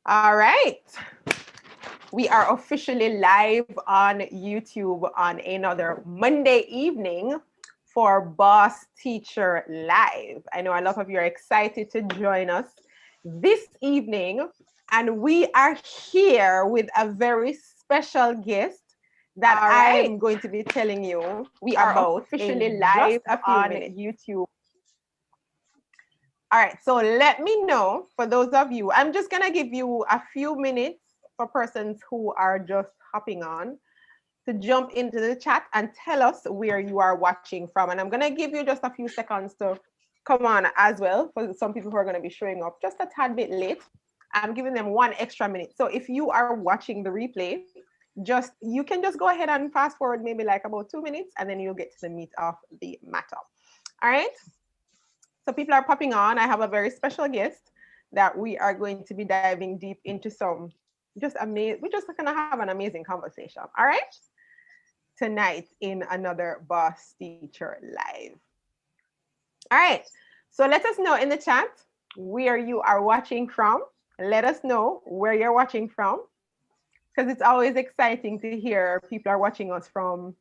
All right. We are officially live on YouTube on another Monday evening for Boss Teacher Live. I know a lot of you are excited to join us this evening, and we are here with a very special guest that I am going to be telling you we are officially live on YouTube. All right, so let me know for those of you, I'm just gonna give you a few minutes for persons who are just hopping on to jump into the chat and tell us where you are watching from. And I'm gonna give you just a few seconds to come on as well for some people who are gonna be showing up just a tad bit late. I'm giving them 1 extra minute. So if you are watching the replay, you can just go ahead and fast forward maybe like about 2 minutes and then you'll get to the meat of the matter. All right. So people are popping on. I have a very special guest that we are going to be diving deep into some just amazing. We're just gonna have an amazing conversation. All right, tonight in another Boss Teacher Live. All right. So let us know in the chat where you are watching from. Let us know where you're watching from, because it's always exciting to hear people are watching us from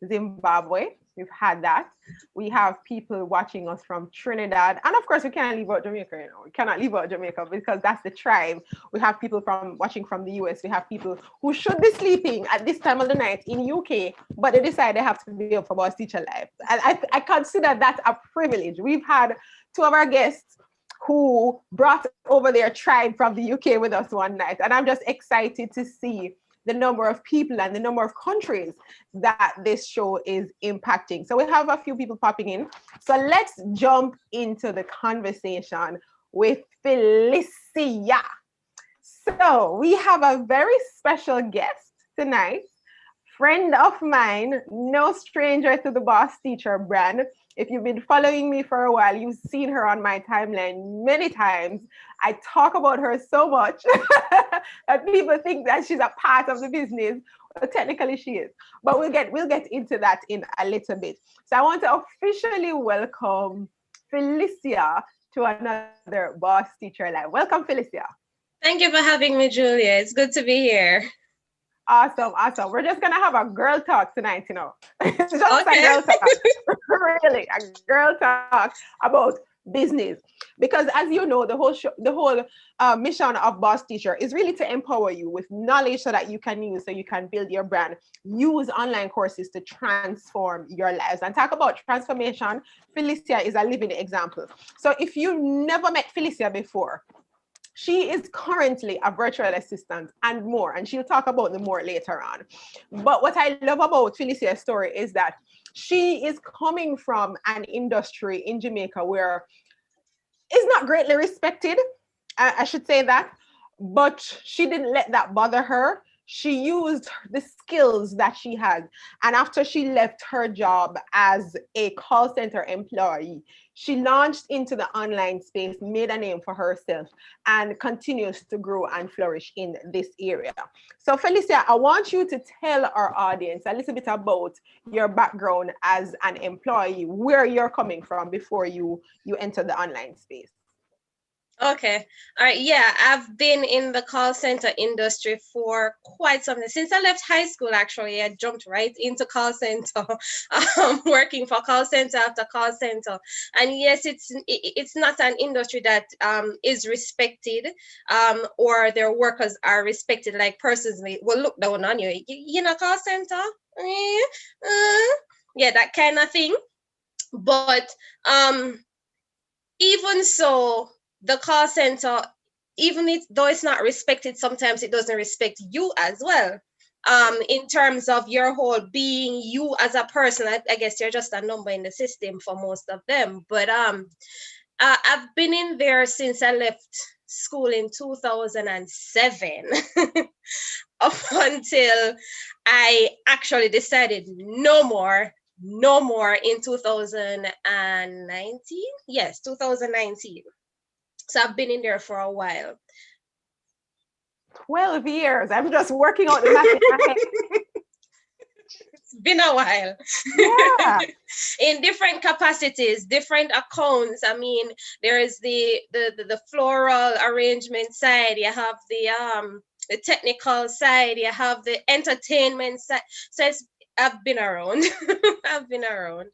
Zimbabwe. We've had that. We have people watching us from Trinidad. And of course, we can't leave out Jamaica, you know. We cannot leave out Jamaica because that's the tribe. We have people watching from the US. We have people who should be sleeping at this time of the night in UK, but they decide they have to be up for Boss Teacher Live. And I consider that a privilege. We've had two of our guests who brought over their tribe from the UK with us one night. And I'm just excited to see the number of people and the number of countries that this show is impacting. So we have a few people popping in. So let's jump into the conversation with Phylicia. So we have a very special guest tonight, friend of mine, no stranger to the Boss Teacher brand. If you've been following me for a while, you've seen her on my timeline many times. I talk about her so much that people think that she's a part of the business. Well, technically she is, but we'll get into that in a little bit. So I want to officially welcome Phylicia to another Boss Teacher Live. Welcome, Phylicia. Thank you for having me, Julia. It's good to be here. Awesome. We're just gonna have a girl talk tonight, you know. It's just okay. A girl talk, really, a girl talk about business. Because as you know, the whole mission of Boss Teacher is really to empower you with knowledge so that you can use, so you can build your brand, use online courses to transform your lives. And talk about transformation, Phylicia is a living example. So if you never met Phylicia before, she is currently a virtual assistant and more, and she'll talk about the more later on. But what I love about Phylicia's story is that she is coming from an industry in Jamaica where it's not greatly respected. I should say that, but she didn't let that bother her. She used the skills that she had. And after she left her job as a call center employee, she launched into the online space, made a name for herself, and continues to grow and flourish in this area. So Phylicia, I want you to tell our audience a little bit about your background as an employee, where you're coming from before you enter the online space. Okay. All right. Yeah, I've been in the call center industry for quite some time. Since I left high school, actually, I jumped right into call center, working for call center after call center. And yes, it's not an industry that is respected, or their workers are respected. Like persons will look down on you. You know, call center, yeah, that kind of thing. But even so, the call center, though it's not respected, sometimes it doesn't respect you as well. In terms of your whole being, you as a person, I guess you're just a number in the system for most of them. But I've been in there since I left school in 2007 up until I actually decided no more in 2019. Yes, 2019. So I've been in there for a while. 12 years. I'm just working out the math in my head. It's been a while. Yeah. In different capacities, different accounts. I mean, there is the floral arrangement side, you have the technical side, you have the entertainment side. So I've been around. I've been around.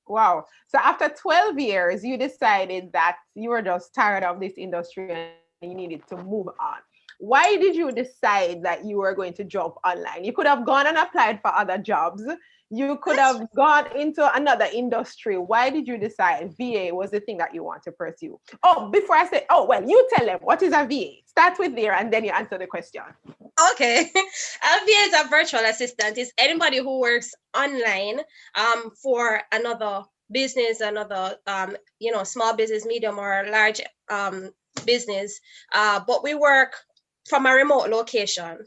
Wow. So after 12 years, you decided that you were just tired of this industry and you needed to move on. Why did you decide that you were going to jump online? You could have gone and applied for other jobs. You could have That's gone into another industry. Why did you decide VA was the thing that you want to pursue? Oh, before I say, oh, well, you tell them, what is a VA? Start with there and then you answer the question. okay. LVA is a virtual assistant. Is anybody who works online for another business, another small business, medium or large business. But we work from a remote location,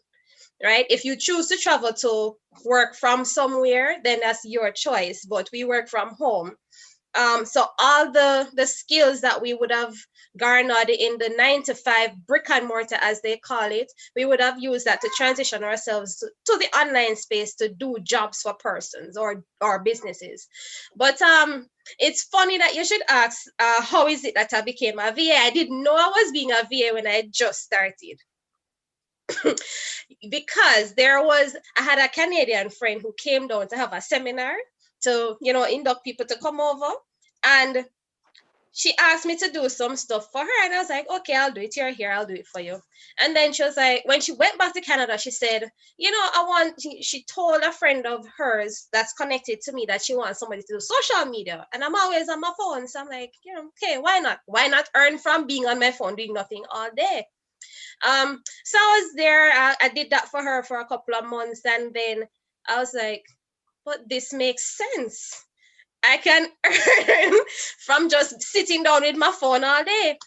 right? If you choose to travel to work from somewhere, then that's your choice. But we work from home. So all the skills that we would have garnered in the 9 to 5 brick and mortar, as they call it, we would have used that to transition ourselves to the online space to do jobs for persons or businesses. But it's funny that you should ask, how is it that I became a VA? I didn't know I was being a VA when I just started. Because I had a Canadian friend who came down to have a seminar to, induct people to come over. And she asked me to do some stuff for her. And I was like, okay, I'll do it. You're here. I'll do it for you. And then she was like, when she went back to Canada, she said, she told a friend of hers that's connected to me that she wants somebody to do social media. And I'm always on my phone. So I'm like, okay, why not? Why not earn from being on my phone, doing nothing all day? So I was there. I did that for her for a couple of months. And then I was like, but this makes sense. I can earn from just sitting down with my phone all day.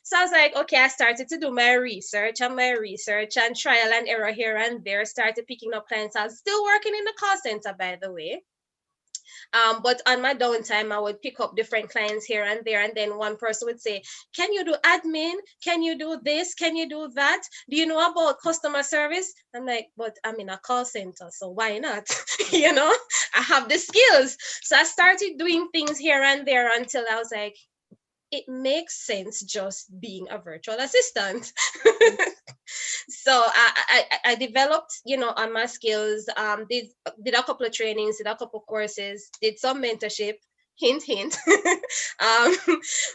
So I was like, okay, I started to do my research and trial and error here and there, started picking up clients. I was still working in the call center, by the way. But on my downtime, I would pick up different clients here and there. And then one person would say, can you do admin? Can you do this? Can you do that? Do you know about customer service? I'm like, but I'm in a call center, so why not? I have the skills. So I started doing things here and there until I was like, it makes sense just being a virtual assistant. So I developed, on my skills, did a couple of trainings, did a couple of courses, did some mentorship, hint, hint.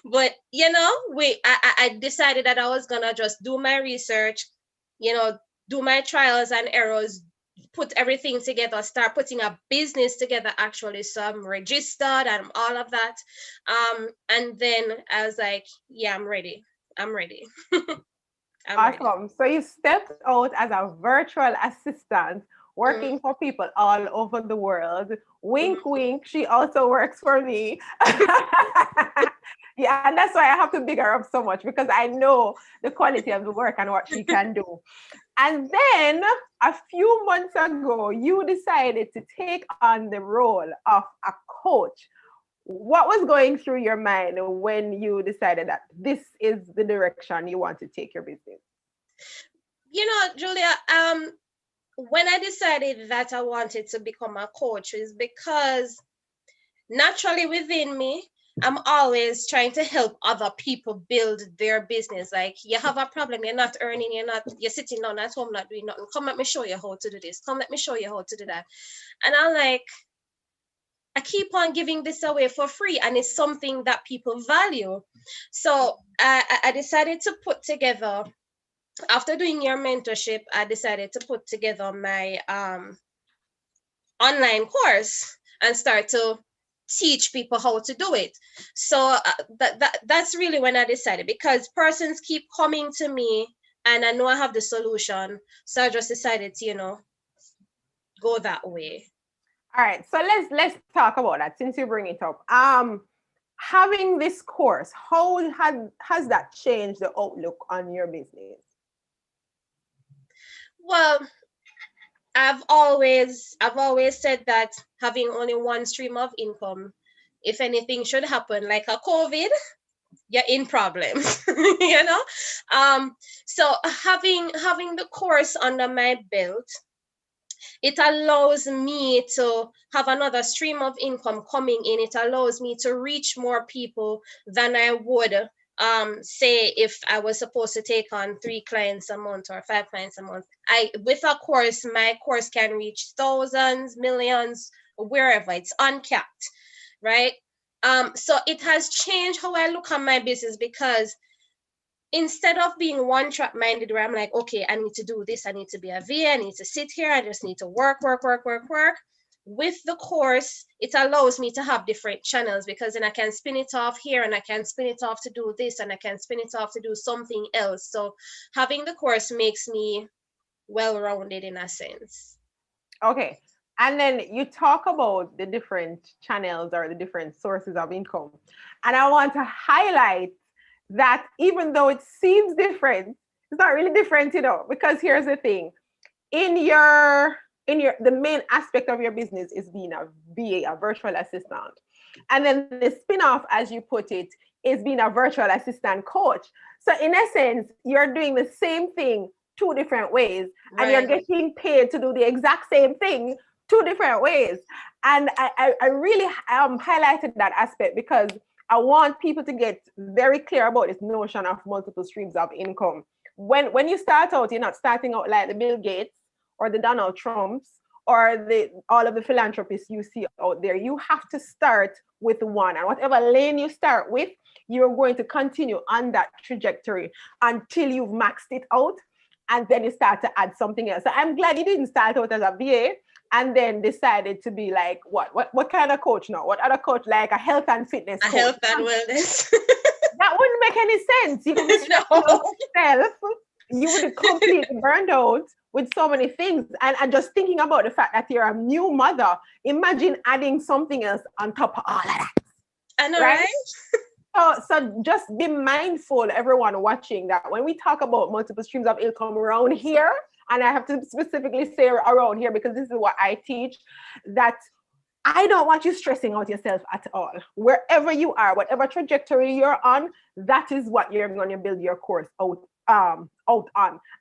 But, I decided that I was going to just do my research, do my trials and errors, put everything together, start putting a business together, actually. So I'm registered and all of that. And then I was like, yeah, I'm ready. I'm ready. Awesome. Ready. So you stepped out as a virtual assistant working for people all over the world. Wink, wink. She also works for me. Yeah, and that's why I have to big her up so much, because I know the quality of the work and what she can do. And then a few months ago, you decided to take on the role of a coach. What was going through your mind when you decided that this is the direction you want to take your business? Julia, when I decided that I wanted to become a coach is because naturally within me, I'm always trying to help other people build their business. Like, you have a problem, you're not earning, you're sitting down at home not doing nothing. Come, let me show you how to do this. Come, let me show you how to do that. And I'm like, I keep on giving this away for free, and it's something that people value. So I decided to put together, after doing your mentorship, I decided to put together my online course and start to teach people how to do it. So that's really when I decided, because persons keep coming to me and I know I have the solution. So I just decided to, go that way. All right. So let's talk about that since you bring it up. Having this course, how has that changed the outlook on your business? Well, I've always said that having only one stream of income, if anything should happen, like a COVID, you're in problems. So having the course under my belt, It allows me to have another stream of income coming in. It allows me to reach more people than I would say if I was supposed to take on 3 clients a month or 5 clients a month. With a course, my course can reach thousands, millions, wherever. It's uncapped, right? So it has changed how I look at my business, because instead of being one track minded, where I'm like, okay, I need to do this, I need to be a VA, I need to sit here, I just need to work. With the course, it allows me to have different channels, because then I can spin it off here, and I can spin it off to do this, and I can spin it off to do something else. So having the course makes me well-rounded in a sense. Okay. And then you talk about the different channels or the different sources of income. And I want to highlight that even though it seems different, it's not really different, because here's the thing. The main aspect of your business is being a VA, a virtual assistant. And then the spin-off, as you put it, is being a virtual assistant coach. So in essence, you're doing the same thing 2 different ways, and you're getting paid to do the exact same thing 2 different ways. And I really highlighted that aspect because I want people to get very clear about this notion of multiple streams of income. When you start out, you're not starting out like the Bill Gates or the Donald Trumps or all of the philanthropists you see out there. You have to start with one, and whatever lane you start with, you're going to continue on that trajectory until you've maxed it out, and then you start to add something else. So I'm glad you didn't start out as a VA and then decided to be like, what kind of coach now? What other coach? Like a health and fitness coach? Health and wellness. That wouldn't make any sense. You would be yourself. You would be completely burned out with so many things. And just thinking about the fact that you're a new mother, imagine adding something else on top of all of that. I know, right? So just be mindful, everyone watching, that when we talk about multiple streams of income around here, and I have to specifically say around here because this is what I teach, that I don't want you stressing out yourself at all. Wherever you are, whatever trajectory you're on, that is what you're going to build your course out on.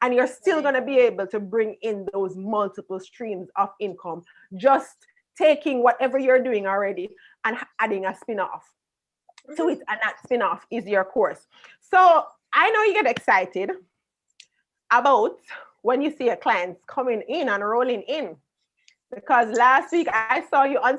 And you're still going to be able to bring in those multiple streams of income, just taking whatever you're doing already and adding a spin-off to it. And that spin-off is your course. So I know you get excited about when you see your clients coming in and rolling in, because last week I saw you on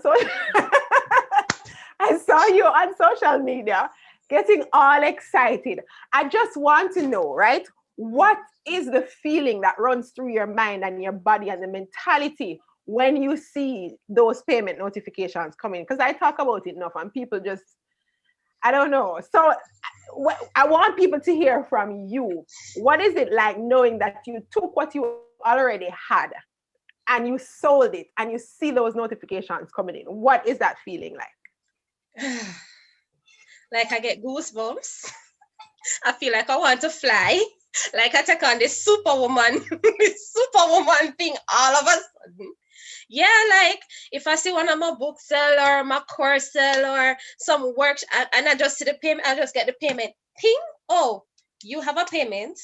social media getting all excited. I just want to know, right? What is the feeling that runs through your mind and your body and the mentality when you see those payment notifications coming? Because I talk about it enough and people just, I don't know. So I want people to hear from you. What is it like knowing that you took what you already had and you sold it and you see those notifications coming in? What is that feeling like? Like I get goosebumps. I feel like I want to fly. Like I take on this superwoman thing all of a sudden. Yeah, like if I see one of my book sell or my course sell or some work, and I just see the payment, I just get the payment. Ping. Oh, you have a payment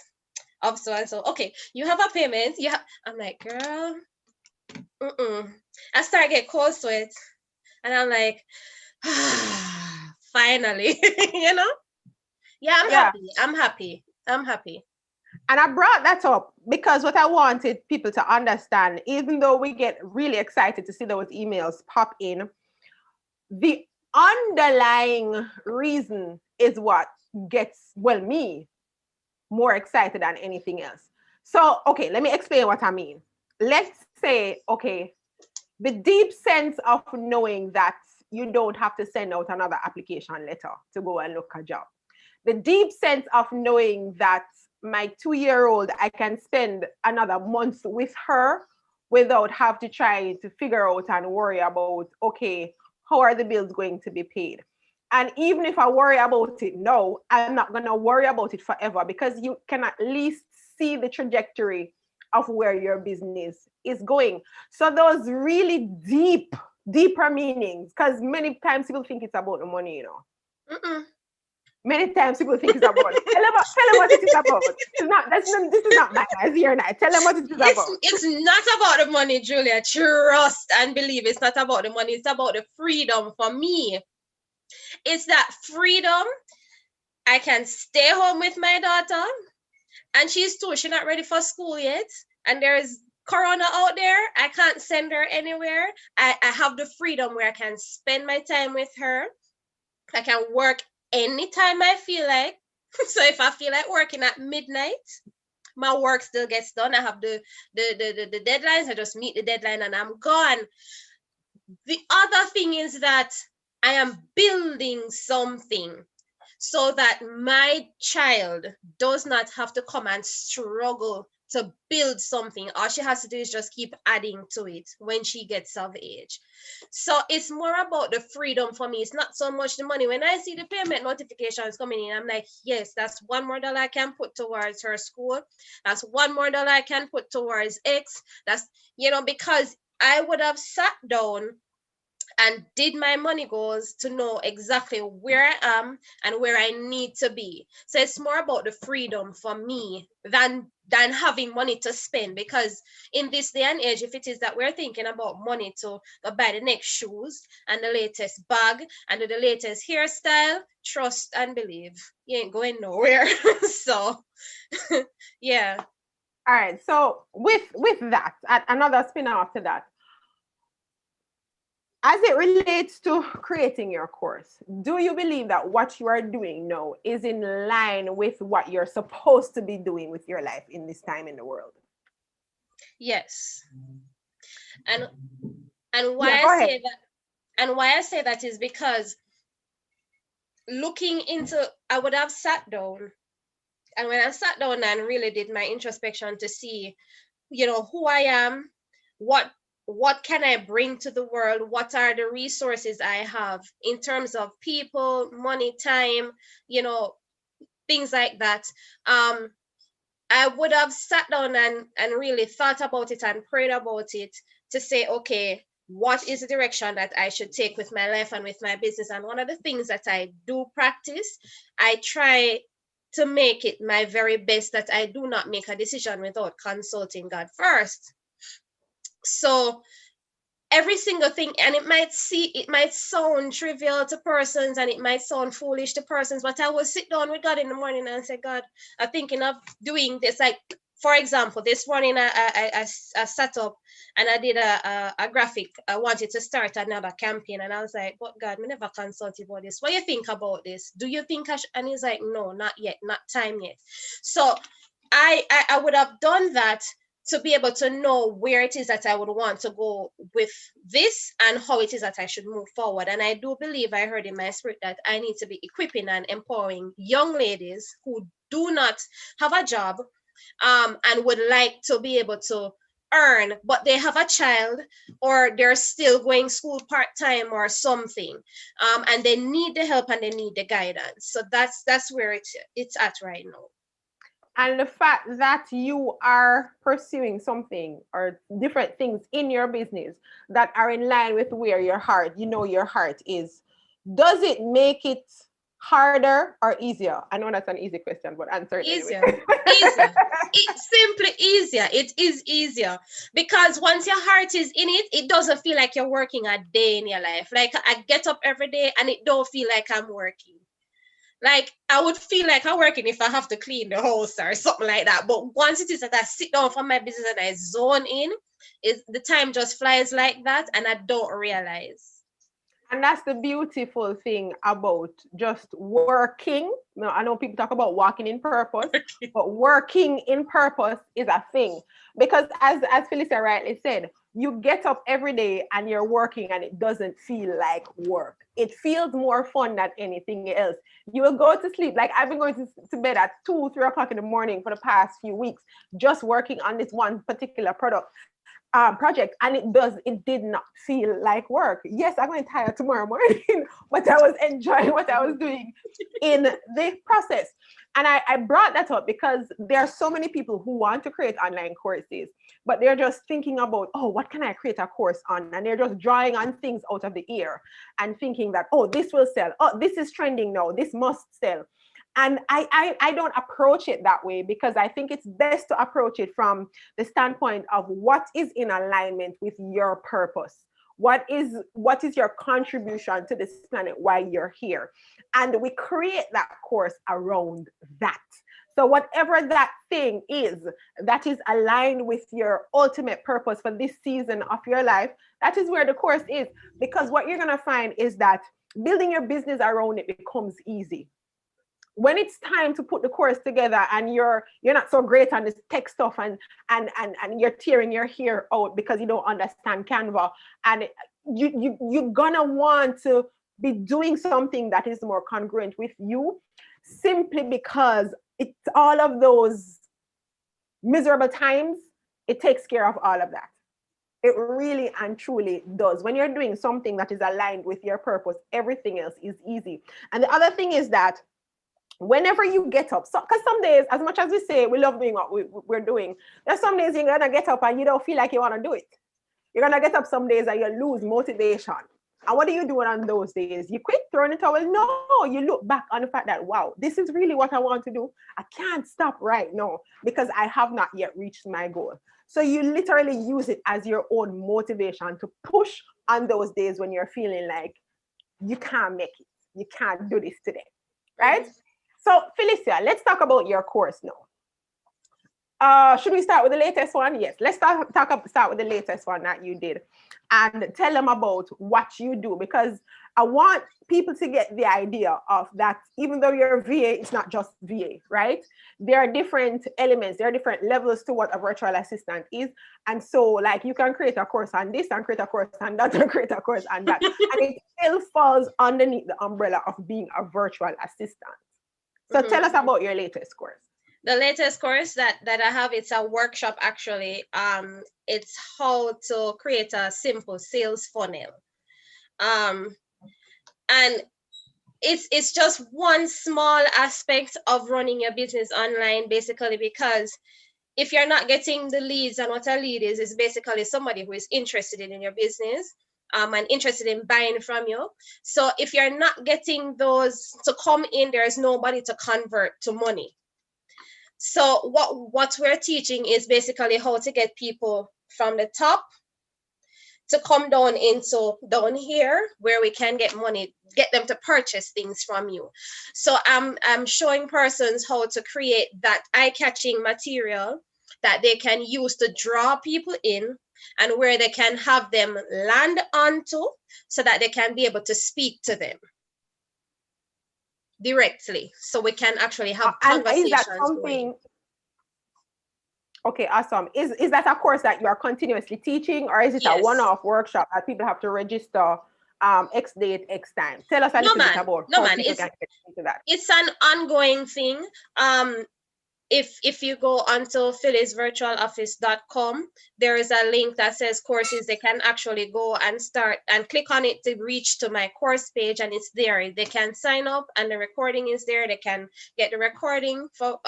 of so and so. Okay, you have a payment. Yeah, I'm like, girl. I start get cold sweat, and I'm like, finally, you know. Yeah, I'm happy. And I brought that up because what I wanted people to understand, even though we get really excited to see those emails pop in, the underlying reason is what gets, me more excited than anything else. So, okay, let me explain what I mean. Let's say, okay, the deep sense of knowing that you don't have to send out another application letter to go and look a job. The deep sense of knowing that my 2-year-old, I can spend another month with her without have to try to figure out and worry about, okay, how are the bills going to be paid? And even if I worry about it now, I'm not going to worry about it forever, because you can at least see the trajectory of where your business is going. So those really deeper meanings, because many times people think it's about the money, Many times people think it's about. Tell them what it is about. It's not. This is not manners here now. Tell them what it is about. It's not about the money, Julia. Trust and believe. It's not about the money. It's about the freedom for me. It's that freedom. I can stay home with my daughter, and she's not ready for school yet. And there's Corona out there. I can't send her anywhere. I have the freedom where I can spend my time with her. I can work anytime I feel like. So if I feel like working at midnight, my work still gets done. I have the deadlines. I just meet the deadline and I'm gone. The other thing is that I am building something so that my child does not have to come and struggle to build something. All she has to do is just keep adding to it when she gets of age. So it's more about the freedom for me. It's not so much the money. When I see the payment notifications coming in, I'm like, yes, that's $1 more I can put towards her school. That's $1 more I can put towards X. That's, because I would have sat down and did my money goals to know exactly where I am and where I need to be. So it's more about the freedom for me than having money to spend, because in this day and age, if it is that we're thinking about money to buy the next shoes and the latest bag and the latest hairstyle, trust and believe, you ain't going nowhere. So yeah. All right. So with that, another spin off to that, as it relates to creating your course, do you believe that what you are doing now is in line with what you're supposed to be doing with your life in this time in the world? Yes. And why I say that is because looking into, I would have sat down, and when I sat down and really did my introspection to see, who I am, what can I bring to the world? What are the resources I have in terms of people, money, time, things like that. I would have sat down and really thought about it and prayed about it to say, okay, what is the direction that I should take with my life and with my business? And one of the things that I do practice, I try to make it my very best that I do not make a decision without consulting God first. So every single thing, and it might sound trivial to persons and it might sound foolish to persons, but I will sit down with God in the morning and say, God, I'm thinking of doing this. Like, for example, this morning I sat up and I did a graphic. I wanted to start another campaign, and I was like, but God, I never consulted about this. What do you think about this? Do you think I should? And he's like, no, not yet, not time yet. So I would have done that to be able to know where it is that I would want to go with this and how it is that I should move forward. And I do believe, I heard in my spirit, that I need to be equipping and empowering young ladies who do not have a job and would like to be able to earn, but they have a child or they're still going school part-time or something, and they need the help and they need the guidance. So that's where it's at right now. And the fact that you are pursuing something or different things in your business that are in line with where your heart is, does it make it harder or easier? I know that's an easy question, but answer it easier. Anyway. Easier. It's simply easier. It is easier because once your heart is in it, it doesn't feel like you're working a day in your life. Like, I get up every day and it don't feel like I'm working. Like, I would feel like I'm working if I have to clean the house or something like that. But once it is that I sit down for my business and I zone in, the time just flies like that and I don't realize. And that's the beautiful thing about just working. Now, I know people talk about walking in purpose, but working in purpose is a thing. Because as Phylicia rightly said, you get up every day and you're working and it doesn't feel like work. It feels more fun than anything else. You will go to sleep. Like, I've been going to bed at 2, 3 o'clock in the morning for the past few weeks, just working on this one particular product. project, and it did not feel like work. Yes, I'm going to tire tomorrow morning, but I was enjoying what I was doing in the process. And I brought that up because there are so many people who want to create online courses, but they're just thinking about, oh, what can I create a course on? And they're just drawing on things out of the air and thinking that, oh, this will sell. Oh, this is trending now. This must sell. And I don't approach it that way, because I think it's best to approach it from the standpoint of what is in alignment with your purpose. What is your contribution to this planet while you're here? And we create that course around that. So whatever that thing is that is aligned with your ultimate purpose for this season of your life, that is where the course is. Because what you're going to find is that building your business around it becomes easy. When it's time to put the course together and you're not so great on this tech stuff, and you're tearing your hair out because you don't understand Canva, and you're gonna want to be doing something that is more congruent with you, simply because it's all of those miserable times, it takes care of all of that. It really and truly does. When you're doing something that is aligned with your purpose, everything else is easy. And the other thing is that whenever you get up, so because some days, as much as we say we love doing what we're doing, there's some days you're gonna get up and you don't feel like you want to do it. You're gonna get up some days and you lose motivation. And what are you doing on those days? You quit throwing the towel? No, you look back on the fact that, wow, this is really what I want to do. I can't stop right now because I have not yet reached my goal. So you literally use it as your own motivation to push on those days when you're feeling like you can't make it. You can't do this today, right? So Phylicia, let's talk about your course now. Should we start with the latest one? Yes, let's start with the latest one that you did, and tell them about what you do, because I want people to get the idea of that. Even though you're a VA, it's not just VA, right? There are different elements, there are different levels to what a virtual assistant is. And so, like, you can create a course on this and create a course on that and create a course on that, and it still falls underneath the umbrella of being a virtual assistant. So tell us about your latest course. The latest course that I have, it's a workshop actually. It's how to create a simple sales funnel. And it's just one small aspect of running your business online, basically, because if you're not getting the leads, and what a lead is basically somebody who is interested in your business, and interested in buying from you. So if you're not getting those to come in, there's nobody to convert to money. So what we're teaching is basically how to get people from the top to come down here where we can get money, get them to purchase things from you. So I'm showing persons how to create that eye-catching material that they can use to draw people in, and where they can have them land onto so that they can be able to speak to them directly. So we can actually have conversations. Is that something? Okay, awesome. Is that a course that you are continuously teaching, or is it a one-off workshop that people have to register X date, X time? Tell us a little bit about how people can get into that. It's an ongoing thing. If you go onto phylisvirtualoffice.com, there is a link that says courses. They can actually go and start and click on it to reach to my course page, and it's there. They can sign up, and the recording is there. They can get the recording for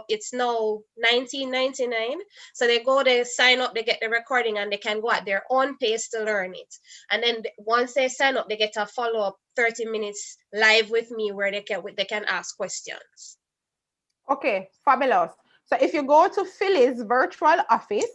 it's now $19.99. So they go, they sign up, they get the recording, and they can go at their own pace to learn it. And then once they sign up, they get a follow-up 30 minutes live with me where they can ask questions. Okay, fabulous. So if you go to Phyli's Virtual Office,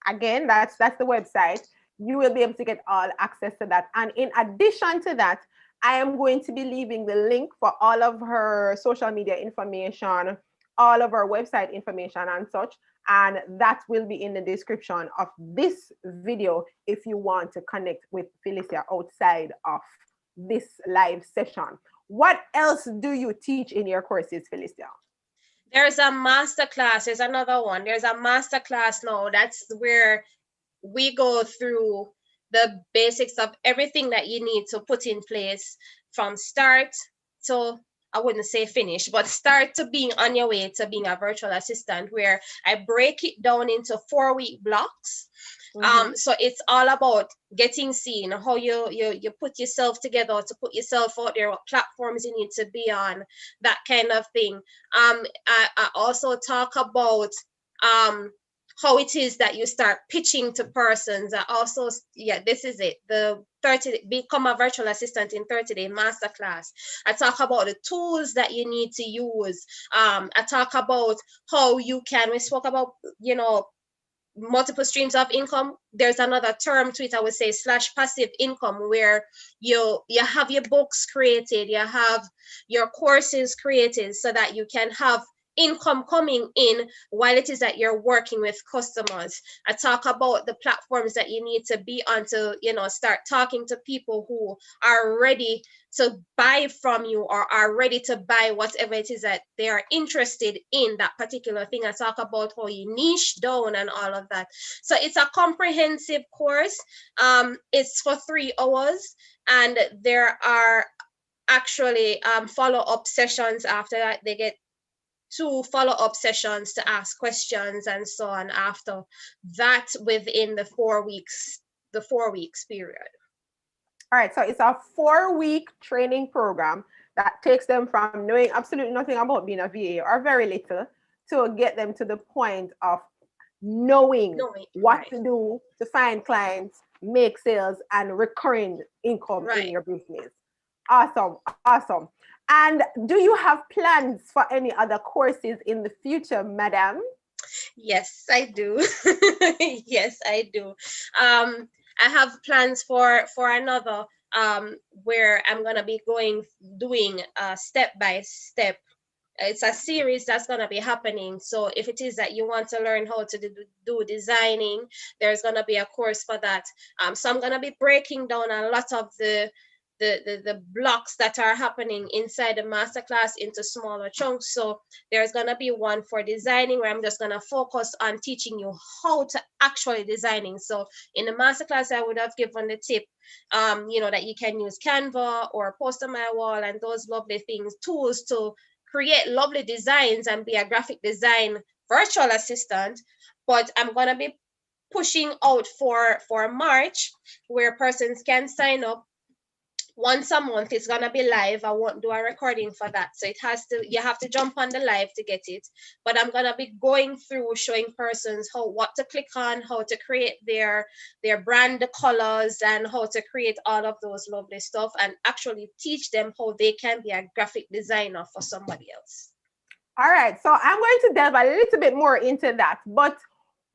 again, that's the website, you will be able to get all access to that. And in addition to that, I am going to be leaving the link for all of her social media information, all of her website information and such. And that will be in the description of this video if you want to connect with Phylicia outside of this live session. What else do you teach in your courses, Phylicia? There's a masterclass. There's another one. There's a masterclass now. That's where we go through the basics of everything that you need to put in place from start to I wouldn't say finish, but start to being on your way to being a virtual assistant, where I break it down into 4-week blocks. So it's all about getting seen, how you put yourself together to put yourself out there, what platforms you need to be on, that kind of thing. I also talk about how it is that you start pitching to persons. I also, this is it, the 30 become a virtual assistant in 30-day masterclass. I talk about the tools that you need to use. I talk about how you can, we spoke about, multiple streams of income. There's another term to it, I would say, / passive income, where you have your books created, you have your courses created, so that you can have income coming in while it is that you're working with customers. I talk about the platforms that you need to be on to, start talking to people who are ready to buy from you, or are ready to buy whatever it is that they are interested in, that particular thing. I talk about how you niche down and all of that. So it's a comprehensive course. It's for 3 hours, and there are actually follow-up sessions after that. They get 2 follow-up sessions to ask questions and so on after that, within the 4 weeks period. All right, so it's a 4-week training program that takes them from knowing absolutely nothing about being a VA, or very little, to get them to the point of knowing what to do to find clients, make sales, and recurring income in your business. Awesome. And do you have plans for any other courses in the future, madam? Yes, I do. Yes, I do. I have plans for another, where I'm gonna be doing step by step. It's a series that's gonna be happening. So if it is that you want to learn how to do designing, there's gonna be a course for that. So I'm gonna be breaking down a lot of the blocks that are happening inside the masterclass into smaller chunks. So there's gonna be one for designing, where I'm just gonna focus on teaching you how to actually designing. So in the masterclass, I would have given the tip, that you can use Canva or poster my wall and those lovely things, tools to create lovely designs and be a graphic design virtual assistant. But I'm gonna be pushing out for March, where persons can sign up once a month. It's gonna be live. I won't do a recording for that, so you have to jump on the live to get it. But I'm gonna be going through showing persons what to click on, how to create their brand, the colors, and how to create all of those lovely stuff, and actually teach them how they can be a graphic designer for somebody else. All right, so I'm going to delve a little bit more into that, but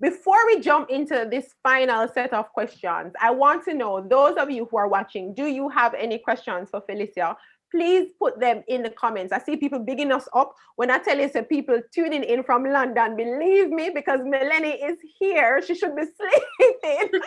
before we jump into this final set of questions, I want to know, those of you who are watching, do you have any questions for Phylicia? Please put them in the comments. I see people bigging us up. When I tell you, some people tuning in from London, believe me, because Melanie is here. She should be sleeping.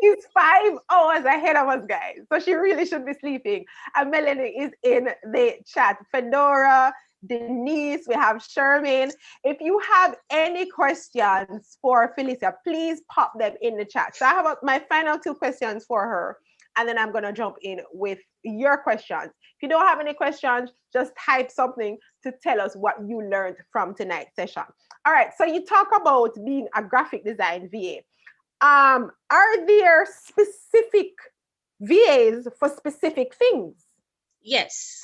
She's 5 hours ahead of us, guys. So she really should be sleeping. And Melanie is in the chat. Fedora, Denise, we have Sherman. If you have any questions for Phylicia, please pop them in the chat. So I have my final 2 questions for her, and then I'm going to jump in with your questions. If you don't have any questions, just type something to tell us what you learned from tonight's session. All right, so you talk about being a graphic design VA. Are there specific VAs for specific things? Yes.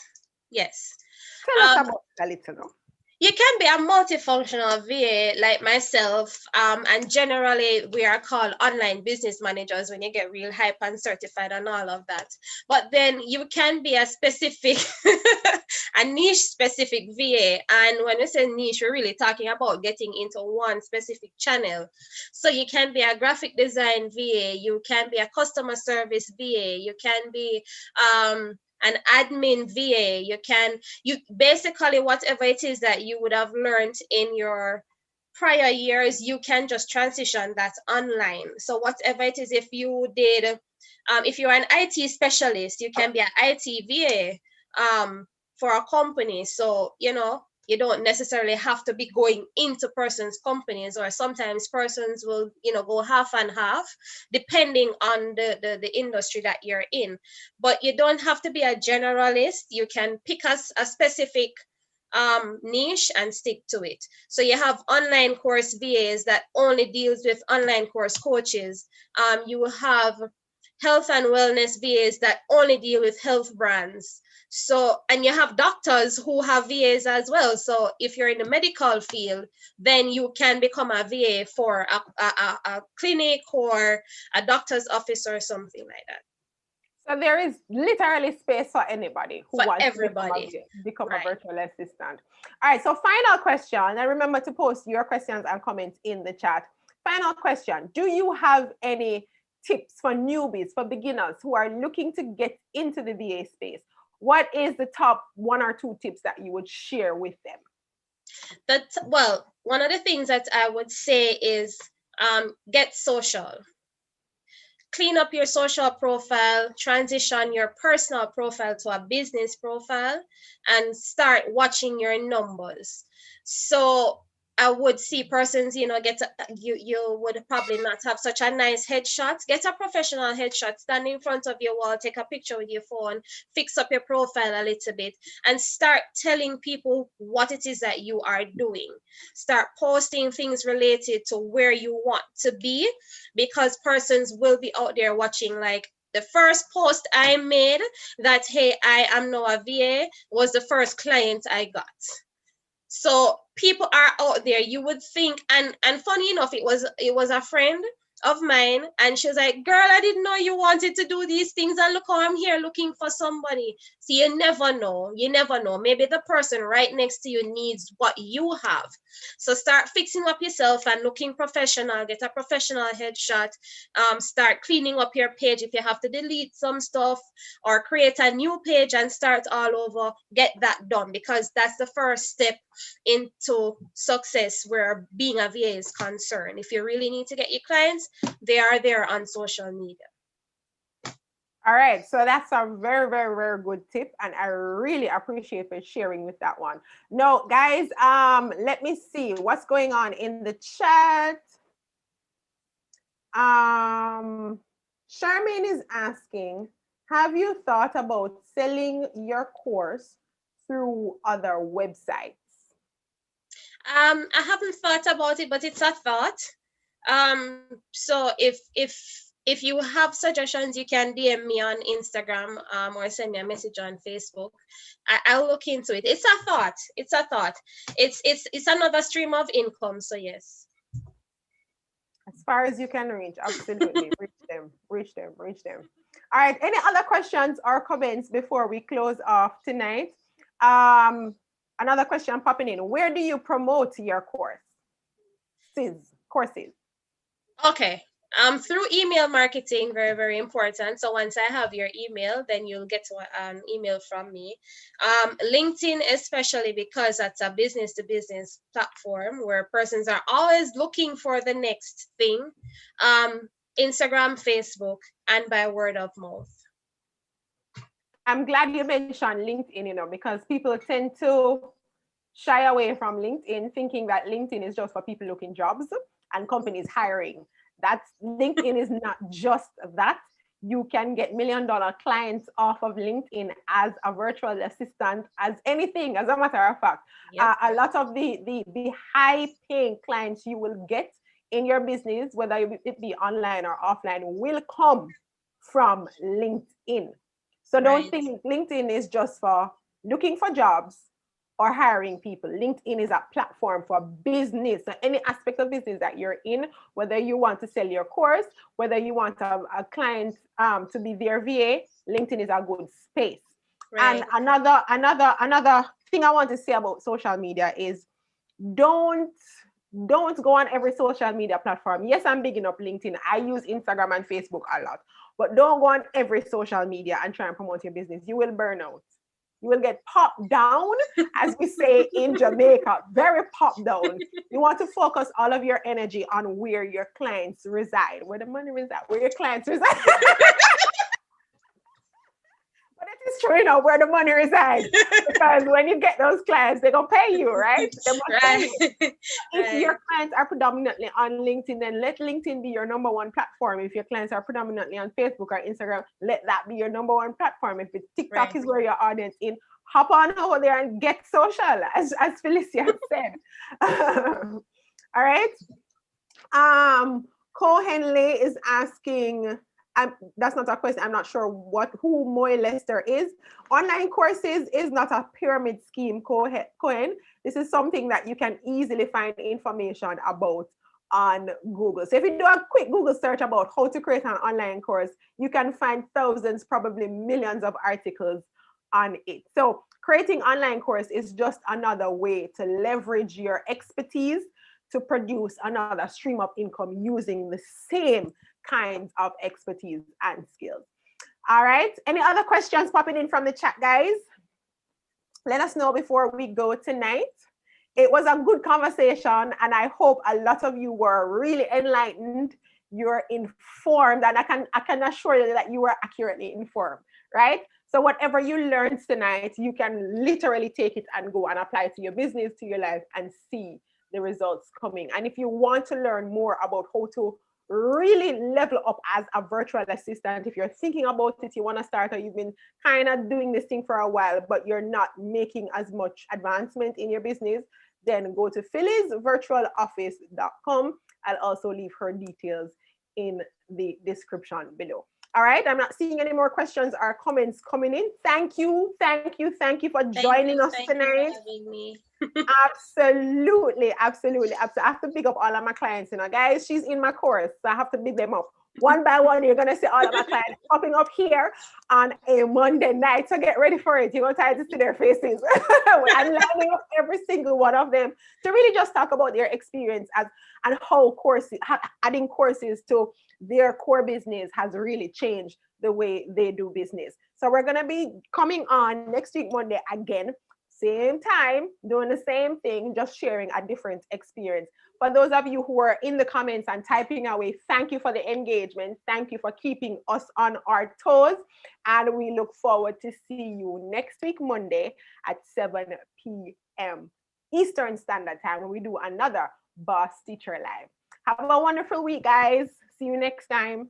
Tell us about that a little. You can be a multifunctional VA like myself, and generally we are called online business managers when you get real hype and certified and all of that. But then you can be a specific, a niche specific VA. And when we say niche, we're really talking about getting into one specific channel. So you can be a graphic design VA, you can be a customer service VA, you can be an admin VA, you basically whatever it is that you would have learned in your prior years, you can just transition that online. So whatever it is, if you did, if you're an IT specialist, you can be an IT VA for a company. So, You don't necessarily have to be going into persons' companies, or sometimes persons will, go half and half, depending on the industry that you're in. But you don't have to be a generalist. You can pick a specific niche and stick to it. So you have online course VAs that only deals with online course coaches. You have health and wellness VAs that only deal with health brands. So, and you have doctors who have VAs as well. So if you're in the medical field, then you can become a VA for a clinic or a doctor's office or something like that. So there is literally space for anybody who wants everybody. to become a virtual assistant. All right, so final question, and remember to post your questions and comments in the chat. Final question, do you have any tips for newbies, for beginners who are looking to get into the VA space? What is the top 1 or 2 tips that you would share with them? Well, one of the things that I would say is get social. Clean up your social profile, transition your personal profile to a business profile, and start watching your numbers. So I would see persons, you would probably not have such a nice headshot. Get a professional headshot, stand in front of your wall, take a picture with your phone, fix up your profile a little bit, and start telling people what it is that you are doing. Start posting things related to where you want to be, because persons will be out there watching. Like, the first post I made that, hey, I am now a VA, was the first client I got. So people are out there. You would think, and funny enough, it was a friend of mine, and she was like, girl, I didn't know you wanted to do these things, and look how I'm here looking for somebody. So you never know. Maybe the person right next to you needs what you have. So start fixing up yourself and looking professional. Get a professional headshot. Start cleaning up your page. If you have to delete some stuff or create a new page and start all over, get that done, because that's the first step into success where being a VA is concerned. If you really need to get your clients, they are there on social media. All right, so that's a very, very, very good tip, and I really appreciate for sharing with that one. Now, guys, let me see what's going on in the chat. Charmaine is asking, have you thought about selling your course through other websites? I haven't thought about it, but it's a thought. So if you have suggestions, you can DM me on Instagram, or send me a message on Facebook. I'll look into it. It's a thought. It's another stream of income. So yes. As far as you can reach, absolutely. reach them. All right, any other questions or comments before we close off tonight? Another question popping in. Where do you promote your courses? Okay. Through email marketing, very, very important. So once I have your email, then you'll get an email from me. LinkedIn, especially because that's a business to business platform where persons are always looking for the next thing. Instagram, Facebook, and by word of mouth. I'm glad you mentioned LinkedIn, because people tend to shy away from LinkedIn, thinking that LinkedIn is just for people looking jobs and companies hiring. LinkedIn is not just that. You can get $1 million clients off of LinkedIn as a virtual assistant, as anything. As a matter of fact, yep. A lot of the high-paying clients you will get in your business, whether it be online or offline, will come from LinkedIn. So don't think LinkedIn is just for looking for jobs or hiring people. LinkedIn is a platform for business. So any aspect of business that you're in, whether you want to sell your course, whether you want a client to be their VA, LinkedIn is a good space. Right. And another thing I want to say about social media is don't go on every social media platform. Yes, I'm bigging up LinkedIn. I use Instagram and Facebook a lot, but don't go on every social media and try and promote your business. You will burn out. You will get popped down, as we say in Jamaica, very popped down. You want to focus all of your energy on where your clients reside, where the money resides, where your clients reside. But it is true, you know, where the money resides. Because when you get those clients, they're gonna pay you, right? They must pay Right. you. If Right. your clients are predominantly on LinkedIn, then let LinkedIn be your number one platform. If your clients are predominantly on Facebook or Instagram, let that be your number one platform. If it's TikTok Right. is where your audience in, hop on over there and get social, as Phylicia said. All right. Cohenley is asking, that's not a question. I'm not sure who Moy Lester is. Online courses is not a pyramid scheme, Cohen. This is something that you can easily find information about on Google. So if you do a quick Google search about how to create an online course, you can find thousands, probably millions of articles on it. So creating online course is just another way to leverage your expertise to produce another stream of income using the same kinds of expertise and skills. All right. Any other questions popping in from the chat, guys? Let us know before we go tonight. It was a good conversation, and I hope a lot of you were really enlightened. You're informed, and I can assure you that you were accurately informed, right? So whatever you learned tonight, you can literally take it and go and apply it to your business, to your life, and see the results coming. And if you want to learn more about how to really level up as a virtual assistant, if you're thinking about it, you want to start, or you've been kind of doing this thing for a while, but you're not making as much advancement in your business, then go to phyllisvirtualoffice.com. I'll also leave her details in the description below. All right, I'm not seeing any more questions or comments coming in. Thank you for joining us Thank you for tonight. having me. Absolutely. I have to big up all of my clients, you know, guys. She's in my course, so I have to big them up. One by one, you're gonna see all of my clients popping up here on a Monday night. So get ready for it. You're gonna try to see their faces. I'm lining up every single one of them to really just talk about their experience and how adding courses to their core business has really changed the way they do business. So we're gonna be coming on next week, Monday again. Same time, doing the same thing, just sharing a different experience. For those of you who are in the comments and typing away, thank you for the engagement. Thank you for keeping us on our toes. And we look forward to see you next week, Monday at 7 p.m. Eastern Standard Time, when we do another Boss Teacher Live. Have a wonderful week, guys. See you next time.